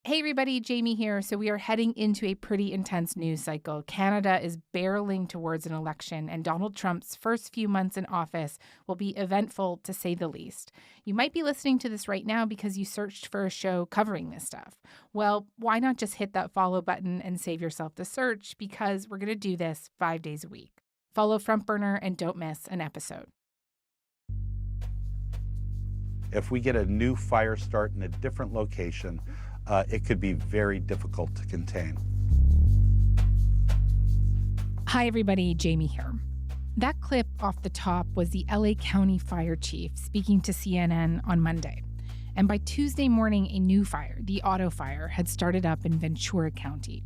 Hey everybody, Jamie here. So we are heading into a pretty intense news cycle. Canada is barreling towards an election, and Donald Trump's first few months in office will be eventful, to say the least. You might be listening to this right now because you searched for a show covering this stuff. Well, why not just hit that follow button and save yourself the search, because we're going to do this 5 days a week. Follow Front Burner and don't miss an episode. If we get a new fire start in a different location, it could be very difficult to contain. Hi, everybody. Jamie here. That clip off the top was the LA County Fire Chief speaking to CNN on Monday. And by Tuesday morning, a new fire, the Auto Fire, had started up in Ventura County.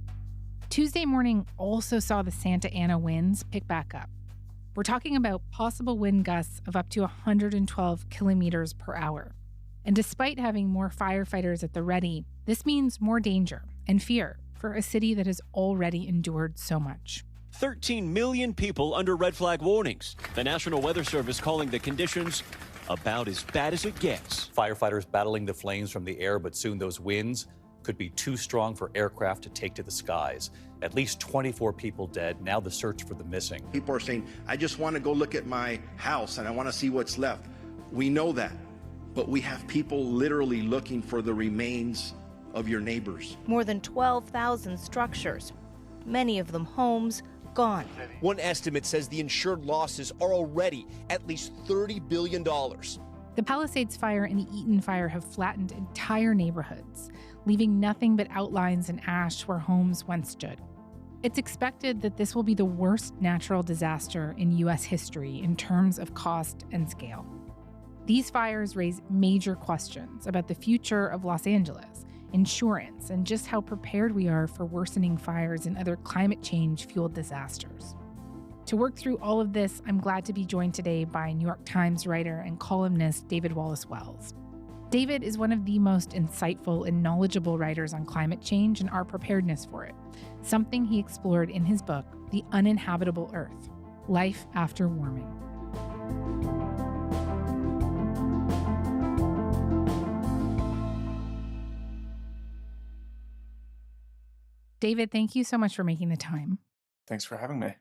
Tuesday morning also saw the Santa Ana winds pick back up. We're talking about possible wind gusts of up to 112 kilometers per hour. And despite having more firefighters at the ready, this means more danger and fear for a city that has already endured so much. 13 million people under red flag warnings. The National Weather Service calling the conditions about as bad as it gets. Firefighters battling the flames from the air, but soon those winds could be too strong for aircraft to take to the skies. At least 24 people dead. Now the search for the missing. People are saying, I just want to go look at my house and I want to see what's left. We know that. But we have people literally looking for the remains of your neighbors. More than 12,000 structures, many of them homes, gone. One estimate says the insured losses are already at least $30 billion. The Palisades Fire and the Eaton Fire have flattened entire neighborhoods, leaving nothing but outlines and ash where homes once stood. It's expected that this will be the worst natural disaster in U.S. history in terms of cost and scale. These fires raise major questions about the future of Los Angeles, insurance, and just how prepared we are for worsening fires and other climate change-fueled disasters. To work through all of this, I'm glad to be joined today by New York Times writer and columnist David Wallace Wells. David is one of the most insightful and knowledgeable writers on climate change and our preparedness for it, something he explored in his book, The Uninhabitable Earth: Life After Warming. David, thank you so much for making the time. Thanks for having me.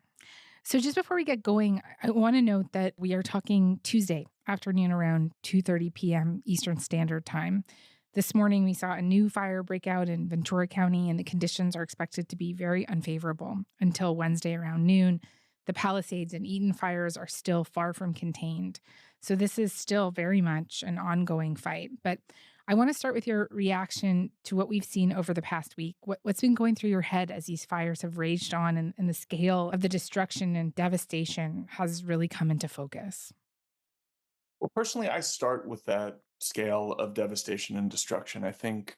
So just before we get going, I want to note that we are talking Tuesday afternoon around 2:30 p.m. Eastern Standard Time. This morning, we saw a new fire break out in Ventura County, and the conditions are expected to be very unfavorable until Wednesday around noon. The Palisades and Eaton fires are still far from contained. So this is still very much an ongoing fight. But I want to start with your reaction to what we've seen over the past week. What's been going through your head as these fires have raged on and the scale of the destruction and devastation has really come into focus? Well, personally, I start with that scale of devastation and destruction. I think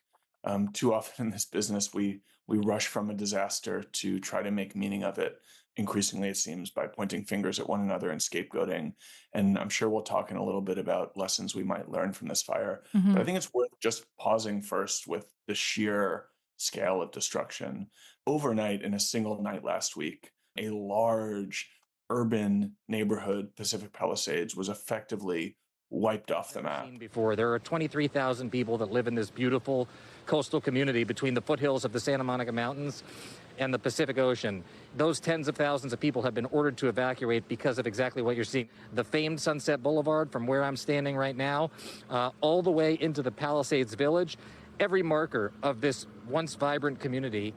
too often in this business, we rush from a disaster to try to make meaning of it. Increasingly, it seems, by pointing fingers at one another and scapegoating. And I'm sure we'll talk in a little bit about lessons we might learn from this fire. But I think it's worth just pausing first with the sheer scale of destruction. Overnight, in a single night last week, a large urban neighborhood, Pacific Palisades, was effectively wiped off the map. Before, there are 23,000 people that live in this beautiful coastal community between the foothills of the Santa Monica Mountains and the Pacific Ocean. Those tens of thousands of people have been ordered to evacuate because of exactly what you're seeing. The famed Sunset Boulevard, from where I'm standing right now, all the way into the Palisades Village, every marker of this once vibrant community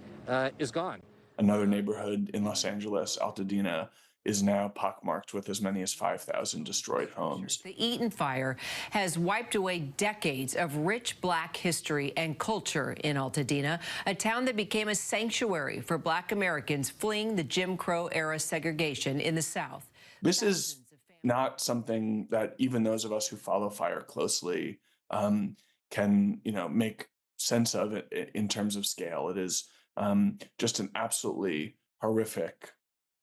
is gone. Another neighborhood in Los Angeles, Altadena, is now pockmarked with as many as 5,000 destroyed homes. The Eaton Fire has wiped away decades of rich Black history and culture in Altadena, a town that became a sanctuary for Black Americans fleeing the Jim Crow-era segregation in the South. This is not something that even those of us who follow fire closely can, make sense of it in terms of scale. It is just an absolutely horrific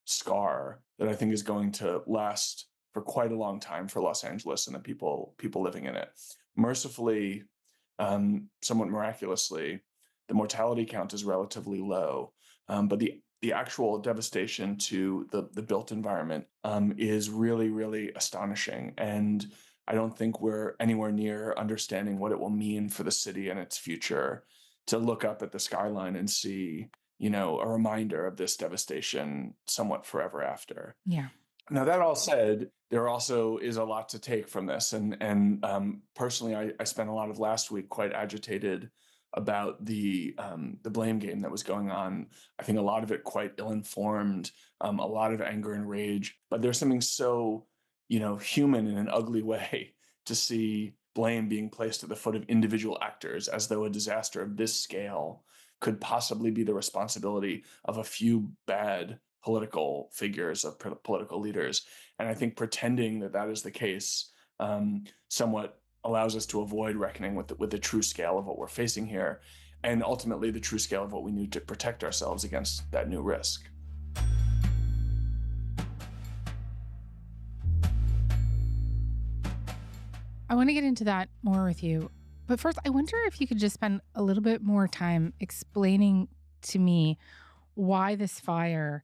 scar that I think is going to last for quite a long time for Los Angeles and the people living in it. Mercifully, somewhat miraculously, the mortality count is relatively low, but the actual devastation to the built environment is really, really astonishing. And I don't think we're anywhere near understanding what it will mean for the city and its future. to look up at the skyline and see, a reminder of this devastation somewhat forever after. Yeah. Now, that all said, there also is a lot to take from this. And personally, I spent a lot of last week quite agitated about the blame game that was going on. I think a lot of it quite ill-informed, a lot of anger and rage. But there's something so, human in an ugly way to see blame being placed at the foot of individual actors, as though a disaster of this scale could possibly be the responsibility of a few bad political figures, of political leaders. And I think pretending that that is the case somewhat allows us to avoid reckoning with the true scale of what we're facing here, and ultimately the true scale of what we need to protect ourselves against that new risk. I want to get into that more with you. But first, I wonder if you could just spend a little bit more time explaining to me why this fire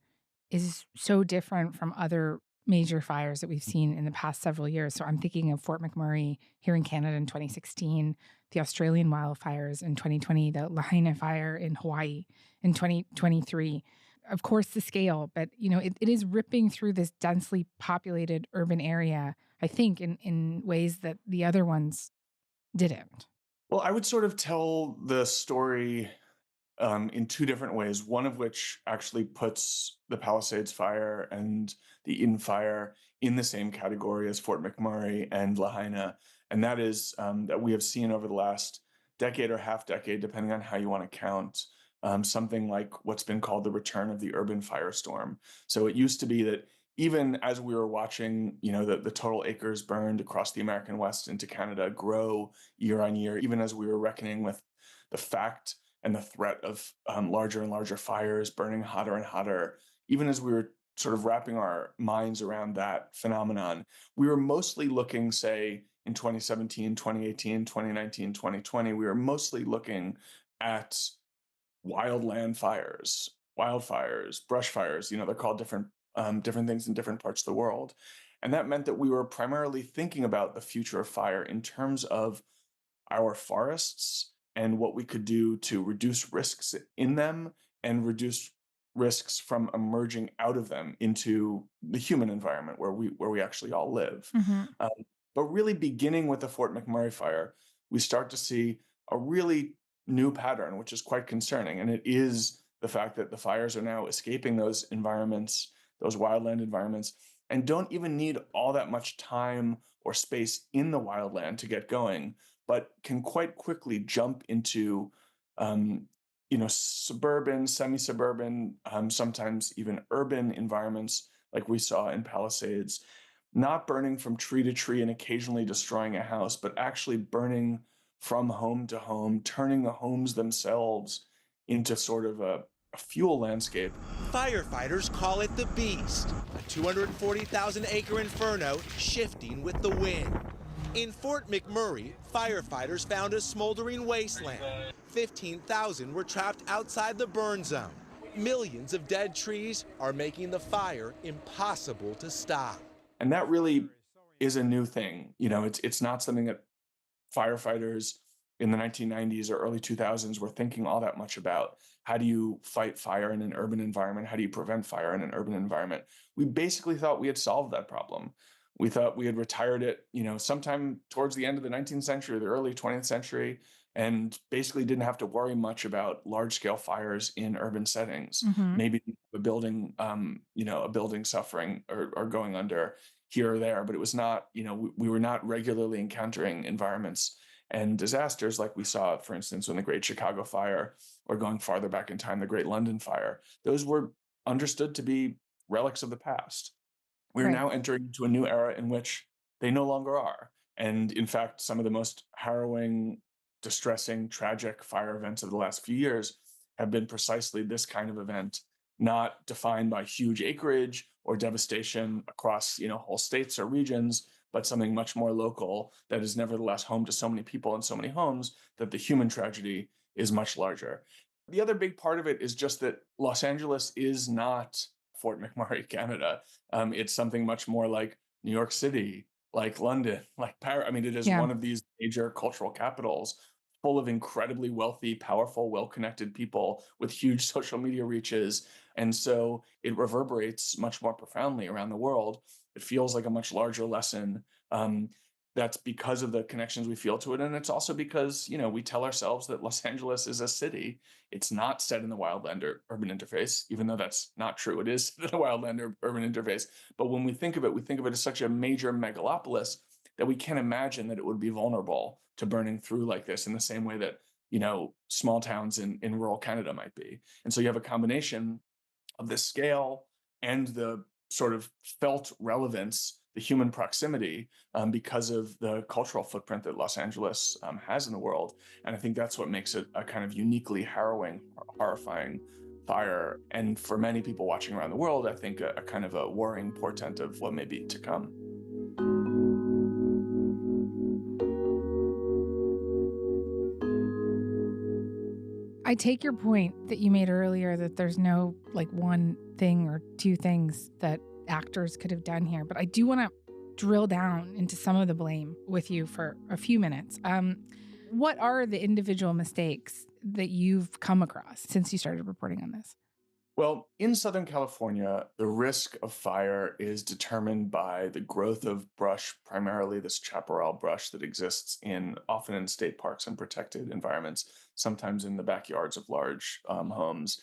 is so different from other major fires that we've seen in the past several years. So I'm thinking of Fort McMurray here in Canada in 2016, the Australian wildfires in 2020, the Lahaina fire in Hawaii in 2023. Of course, the scale, but it is ripping through this densely populated urban area, I think, in ways that the other ones didn't. Well, I would sort of tell the story in two different ways, one of which actually puts the Palisades fire and the Eden fire in the same category as Fort McMurray and Lahaina. And that is that we have seen over the last decade or half decade, depending on how you want to count, something like what's been called the return of the urban firestorm. So it used to be that even as we were watching, the total acres burned across the American West into Canada grow year on year, even as we were reckoning with the fact and the threat of larger and larger fires burning hotter and hotter, even as we were sort of wrapping our minds around that phenomenon, we were mostly looking, say, in 2017, 2018, 2019, 2020, we were mostly looking at wildland fires, wildfires, brush fires. They're called different things in different parts of the world. And that meant that we were primarily thinking about the future of fire in terms of our forests and what we could do to reduce risks in them and reduce risks from emerging out of them into the human environment where we actually all live. Mm-hmm. But really beginning with the Fort McMurray fire, we start to see a really new pattern, which is quite concerning. And it is the fact that the fires are now escaping those environments, those wildland environments, and don't even need all that much time or space in the wildland to get going, but can quite quickly jump into, suburban, semi-suburban, sometimes even urban environments like we saw in Palisades, not burning from tree to tree and occasionally destroying a house, but actually burning from home to home, turning the homes themselves into sort of a fuel landscape. Firefighters call it the Beast, a 240,000 acre inferno shifting with the wind. In Fort McMurray, firefighters found a smoldering wasteland. 15,000 were trapped outside the burn zone. Millions of dead trees are making the fire impossible to stop. And that really is a new thing. It's not something that firefighters in the 1990s or early 2000s were thinking all that much about. How do you fight fire in an urban environment? How do you prevent fire in an urban environment? We basically thought we had solved that problem. We thought we had retired it, sometime towards the end of the 19th century, the early 20th century, and basically didn't have to worry much about large-scale fires in urban settings. Mm-hmm. Maybe a building, a building suffering or going under here or there, but it was not, we were not regularly encountering environments and disasters like we saw, for instance, when the Great Chicago Fire, or going farther back in time, the Great London Fire. Those were understood to be relics of the past. We're now entering into a new era in which they no longer are. And in fact, some of the most harrowing, distressing, tragic fire events of the last few years have been precisely this kind of event, not defined by huge acreage or devastation across, whole states or regions, but something much more local that is nevertheless home to so many people and so many homes that the human tragedy is much larger. The other big part of it is just that Los Angeles is not Fort McMurray, Canada. It's something much more like New York City, like London, like Paris. I mean, it is one of these major cultural capitals full of incredibly wealthy, powerful, well-connected people with huge social media reaches. And so it reverberates much more profoundly around the world. It feels like a much larger lesson. That's because of the connections we feel to it. And it's also because, we tell ourselves that Los Angeles is a city. It's not set in the wildland or urban interface, even though that's not true. It is the wildland or urban interface. But when we think of it as such a major megalopolis that we can't imagine that it would be vulnerable to burning through like this in the same way that, small towns in rural Canada might be. And so you have a combination of the scale and the sort of felt relevance, the human proximity, because of the cultural footprint that Los Angeles has in the world. And I think that's what makes it a kind of uniquely harrowing, horrifying fire. And for many people watching around the world, I think a kind of a worrying portent of what may be to come. I take your point that you made earlier that there's no one thing or two things that actors could have done here, but I do want to drill down into some of the blame with you for a few minutes. What are the individual mistakes that you've come across since you started reporting on this? Well, in Southern California, the risk of fire is determined by the growth of brush, primarily this chaparral brush that exists often in state parks and protected environments, sometimes in the backyards of large homes.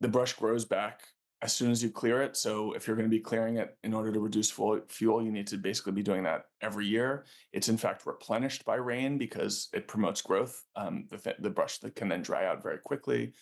The brush grows back as soon as you clear it. So if you're going to be clearing it in order to reduce fuel, you need to basically be doing that every year. It's in fact replenished by rain because it promotes growth. The brush that can then dry out very quickly.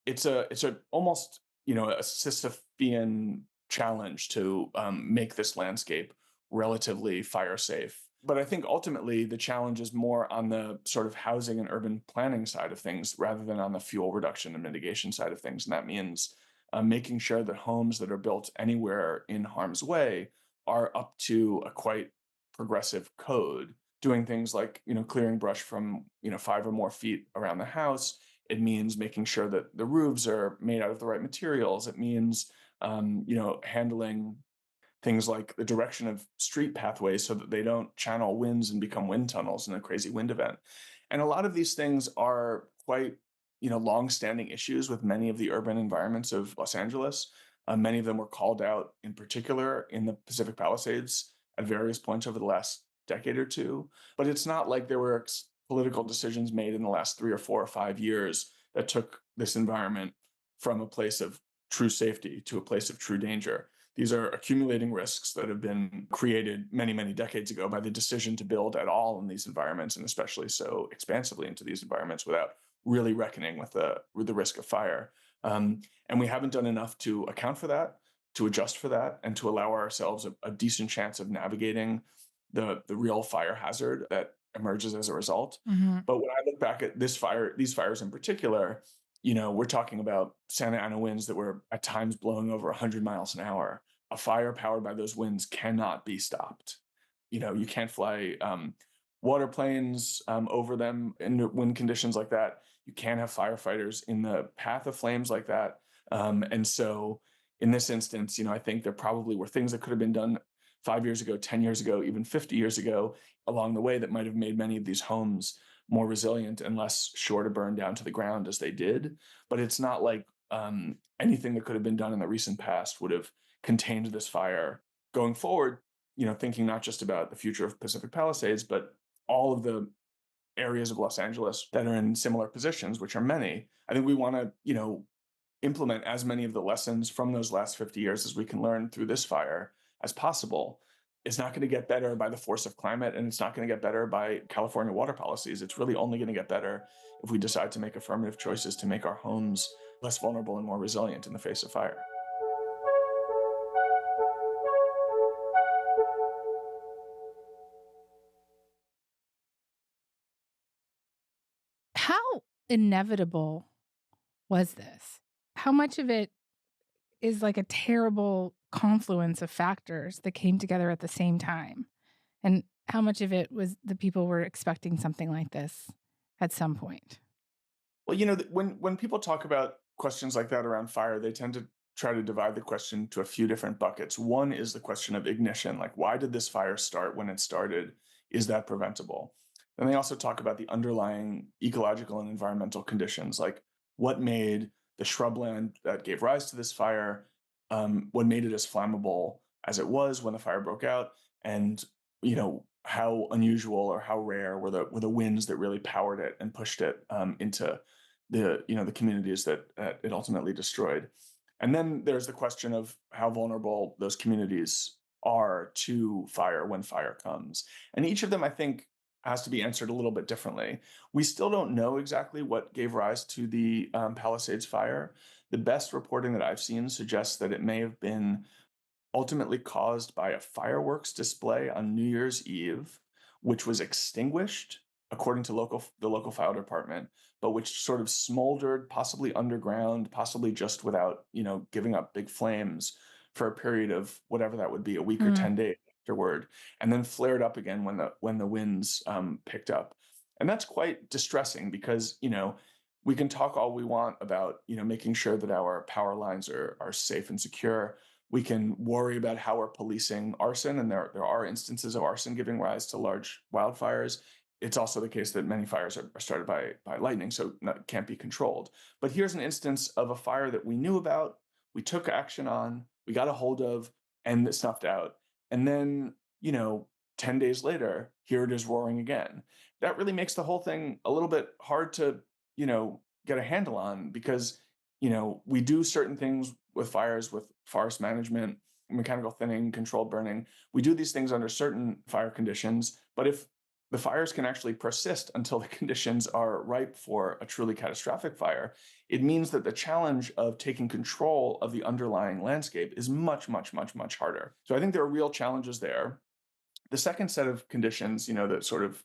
It's a almost a Sisyphean challenge to make this landscape relatively fire safe. But I think ultimately the challenge is more on the sort of housing and urban planning side of things rather than on the fuel reduction and mitigation side of things. And that means making sure that homes that are built anywhere in harm's way are up to a quite progressive code, doing things like clearing brush from 5 or more feet around the house. It means making sure that the roofs are made out of the right materials. It means handling things like the direction of street pathways so that they don't channel winds and become wind tunnels in a crazy wind event. And a lot of these things are quite long-standing issues with many of the urban environments of Los Angeles. Many of them were called out in particular in the Pacific Palisades at various points over the last decade or two. But it's not like there were political decisions made in the last 3 or 4 or 5 years that took this environment from a place of true safety to a place of true danger. These are accumulating risks that have been created many, many decades ago by the decision to build at all in these environments, and especially so expansively into these environments without really reckoning with the risk of fire. And we haven't done enough to account for that, to adjust for that, and to allow ourselves a decent chance of navigating the real fire hazard that emerges as a result. Mm-hmm. But when I look back at these fires in particular, we're talking about Santa Ana winds that were at times blowing over 100 miles an hour. A fire powered by those winds cannot be stopped. You can't fly water planes over them in wind conditions like that. You can't have firefighters in the path of flames like that. And so in this instance, I think there probably were things that could have been done 5 years ago, 10 years ago, even 50 years ago along the way that might have made many of these homes more resilient and less sure to burn down to the ground as they did. But it's not like anything that could have been done in the recent past would have contained this fire. Going forward, thinking not just about the future of Pacific Palisades, but all of the areas of Los Angeles that are in similar positions, which are many. I think we want to, implement as many of the lessons from those last 50 years as we can learn through this fire as possible. It's not going to get better by the force of climate, and it's not going to get better by California water policies. It's really only going to get better if we decide to make affirmative choices to make our homes less vulnerable and more resilient in the face of fire. How inevitable was this? How much of it is like a terrible confluence of factors that came together at the same time? And how much of it was the people were expecting something like this at some point? Well, when people talk about questions like that around fire, they tend to try to divide the question to a few different buckets. One is the question of ignition, like why did this fire start when it started? Is that preventable? then they also talk about the underlying ecological and environmental conditions, like what made the shrubland that gave rise to this fire, what made it as flammable as it was when the fire broke out, and how unusual or how rare were the winds that really powered it and pushed it into the communities that it ultimately destroyed. And then there's the question of how vulnerable those communities are to fire when fire comes. And each of them, I think, has to be answered a little bit differently. We still don't know exactly what gave rise to the Palisades fire. The best reporting that I've seen suggests that it may have been ultimately caused by a fireworks display on New Year's Eve, which was extinguished, according to the local fire department, but which sort of smoldered, possibly underground, possibly just without, giving up big flames for a period of whatever that would be, a week or 10 days afterward, and then flared up again when the winds picked up. And that's quite distressing because, we can talk all we want about, making sure that our power lines are safe and secure. We can worry about how we're policing arson, and there are instances of arson giving rise to large wildfires. It's also the case that many fires are started by lightning, so can't be controlled. But here's an instance of a fire that we knew about, we took action on, we got a hold of, and it snuffed out. And then, 10 days later, here it is roaring again. That really makes the whole thing a little bit hard to, get a handle on because, we do certain things with fires, with forest management, mechanical thinning, controlled burning. We do these things under certain fire conditions, but if the fires can actually persist until the conditions are ripe for a truly catastrophic fire, it means that the challenge of taking control of the underlying landscape is much, much, much, much harder. So I think there are real challenges there. The second set of conditions, that sort of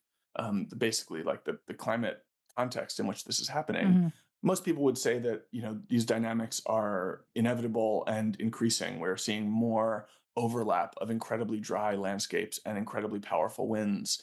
basically like the climate context in which this is happening, most people would say that, these dynamics are inevitable and increasing. We're seeing more overlap of incredibly dry landscapes and incredibly powerful winds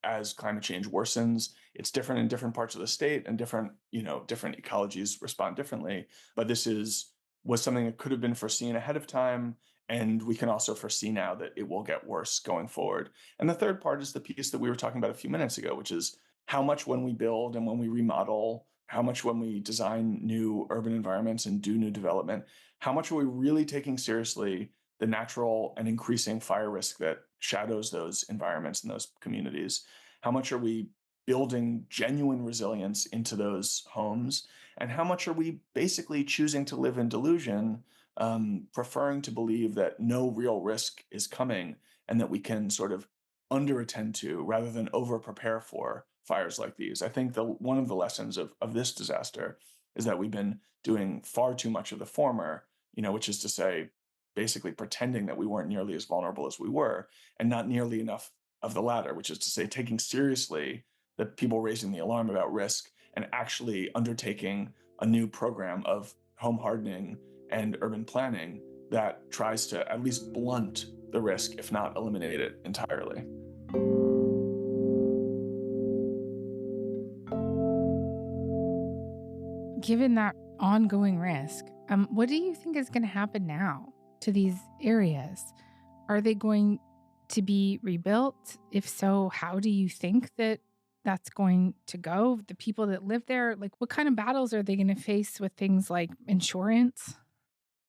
as climate change worsens. It's different in different parts of the state, and different ecologies respond differently. But this was something that could have been foreseen ahead of time. And we can also foresee now that it will get worse going forward. And the third part is the piece that we were talking about a few minutes ago, which is how much when we build and when we remodel, how much when we design new urban environments and do new development, how much are we really taking seriously the natural and increasing fire risk that shadows those environments and those communities? How much are we building genuine resilience into those homes? And how much are we basically choosing to live in delusion, preferring to believe that no real risk is coming and that we can sort of under-attend to rather than over-prepare for fires like these? I think one of the lessons of this disaster is that we've been doing far too much of the former, which is to say, basically pretending that we weren't nearly as vulnerable as we were, and not nearly enough of the latter, which is to say, taking seriously the people raising the alarm about risk and actually undertaking a new program of home hardening and urban planning that tries to at least blunt the risk, if not eliminate it entirely. Given that ongoing risk, what do you think is going to happen now to these areas? Are they going to be rebuilt? If so, how do you think that that's going to go? The people that live there, what kind of battles are they going to face with things like insurance?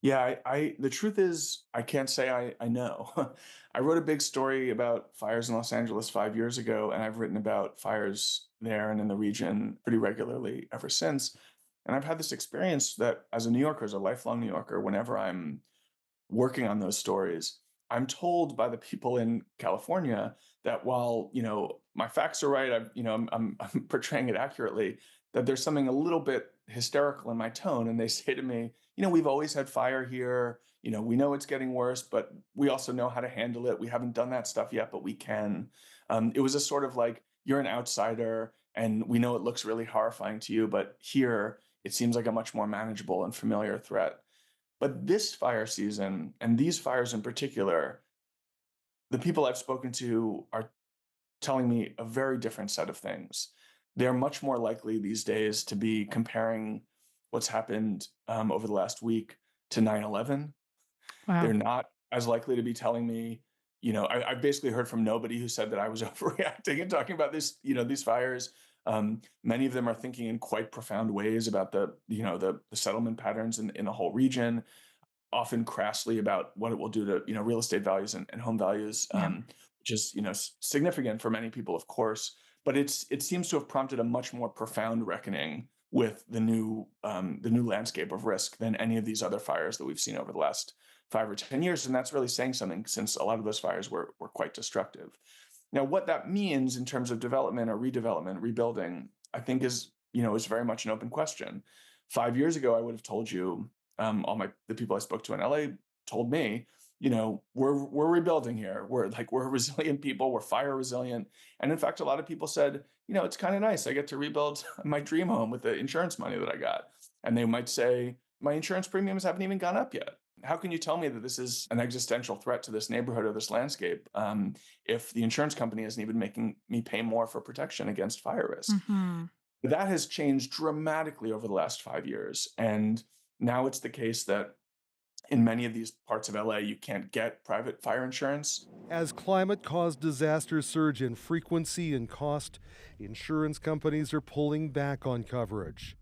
Yeah, the truth is, I can't say I know. I wrote a big story about fires in Los Angeles 5 years ago, and I've written about fires there and in the region pretty regularly ever since. And I've had this experience that as a New Yorker, as a lifelong New Yorker, whenever I'm working on those stories, I'm told by the people in California that while, my facts are right, I'm portraying it accurately, that there's something a little bit hysterical in my tone. And they say to me, we've always had fire here. We know it's getting worse, but we also know how to handle it. We haven't done that stuff yet, but we can. It was a sort of like, you're an outsider, and we know it looks really horrifying to you, but here it seems like a much more manageable and familiar threat. But this fire season, and these fires in particular, the people I've spoken to are telling me a very different set of things. They're much more likely these days to be comparing what's happened over the last week to 9/11. Wow. They're not as likely to be telling me I've basically heard from nobody who said that I was overreacting and talking about this, these fires. Many of them are thinking in quite profound ways about the settlement patterns in the whole region, often crassly about what it will do to, real estate values and home values, which is, significant for many people, of course. But it seems to have prompted a much more profound reckoning with the new landscape of risk than any of these other fires that we've seen over the last 5 or 10 years. And that's really saying something, since a lot of those fires were quite destructive. Now, what that means in terms of development or redevelopment, rebuilding, I think is very much an open question. 5 years ago, I would have told you, the people I spoke to in LA told me, we're rebuilding here. We're resilient people. We're fire resilient. And in fact, a lot of people said, it's kind of nice. I get to rebuild my dream home with the insurance money that I got. And they might say, my insurance premiums haven't even gone up yet. How can you tell me that this is an existential threat to this neighborhood or this landscape if the insurance company isn't even making me pay more for protection against fire risk? Mm-hmm. That has changed dramatically over the last 5 years. And now it's the case that in many of these parts of LA, you can't get private fire insurance. As climate-caused disasters surge in frequency and cost, insurance companies are pulling back on coverage.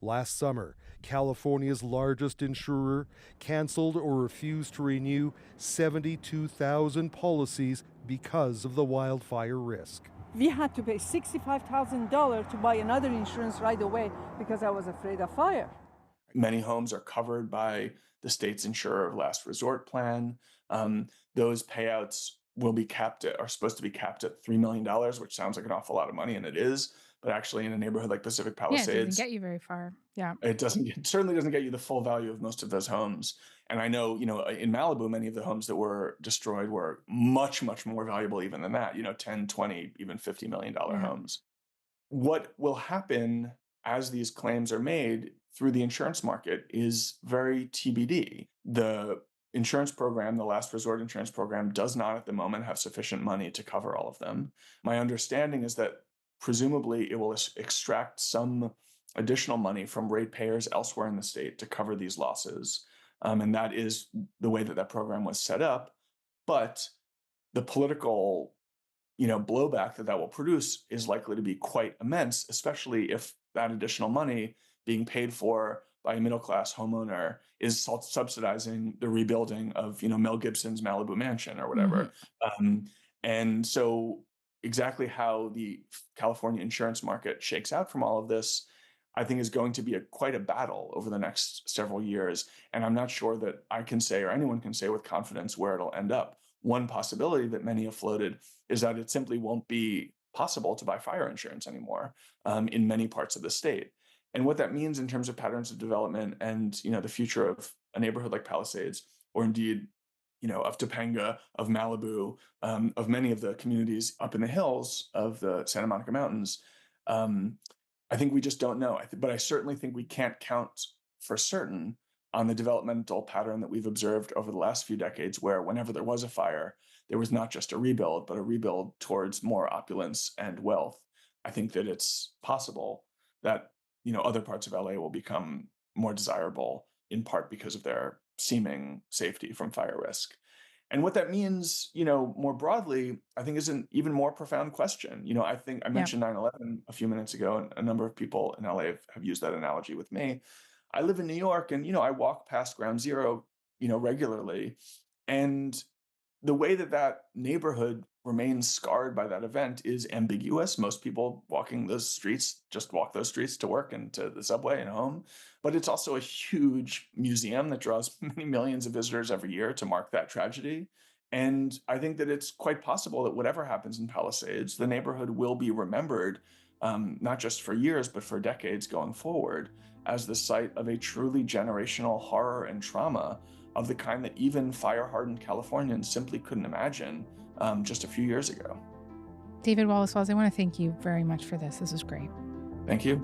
Last summer, California's largest insurer canceled or refused to renew 72,000 policies because of the wildfire risk. We had to pay $65,000 to buy another insurance right away because I was afraid of fire. Many homes are covered by the state's insurer of last resort plan. Those payouts are supposed to be capped at $3 million, which sounds like an awful lot of money, and it is. But actually, in a neighborhood like Pacific Palisades, it doesn't get you very far. Yeah, it certainly doesn't get you the full value of most of those homes. And I know, in Malibu, many of the homes that were destroyed were much, much more valuable even than that. 10, 20, even $50 million homes. What will happen as these claims are made through the insurance market is very TBD. The insurance program, the last resort insurance program, does not at the moment have sufficient money to cover all of them. My understanding is that presumably it will extract some additional money from ratepayers elsewhere in the state to cover these losses. And that is the way that program was set up. But the political, blowback that will produce is likely to be quite immense, especially if that additional money being paid for by a middle-class homeowner is subsidizing the rebuilding of, Mel Gibson's Malibu mansion or whatever. Mm-hmm. And so exactly how the California insurance market shakes out from all of this, I think is going to be quite a battle over the next several years. And I'm not sure that I can say, or anyone can say with confidence, where it'll end up. One possibility that many have floated is that it simply won't be possible to buy fire insurance anymore in many parts of the state. And what that means in terms of patterns of development and, the future of a neighborhood like Palisades, or indeed, of Topanga, of Malibu, of many of the communities up in the hills of the Santa Monica Mountains, I think we just don't know. But I certainly think we can't count for certain on the developmental pattern that we've observed over the last few decades, where whenever there was a fire, there was not just a rebuild, but a rebuild towards more opulence and wealth. I think that it's possible that, other parts of LA will become more desirable, in part because of their seeming safety from fire risk. And what that means, more broadly, I think is an even more profound question. I think I mentioned 9/11 a few minutes ago, and a number of people in LA have used that analogy with me. I live in New York, and, I walk past Ground Zero, regularly. And the way that neighborhood remains scarred by that event is ambiguous. Most people walking those streets just walk those streets to work and to the subway and home. But it's also a huge museum that draws many millions of visitors every year to mark that tragedy. And I think that it's quite possible that whatever happens in Palisades, the neighborhood will be remembered, not just for years, but for decades going forward, as the site of a truly generational horror and trauma of the kind that even fire-hardened Californians simply couldn't imagine just a few years ago. David Wallace-Wells, I want to thank you very much for this. This was great. Thank you.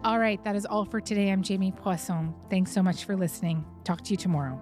All right, that is all for today. I'm Jamie Poisson. Thanks so much for listening. Talk to you tomorrow.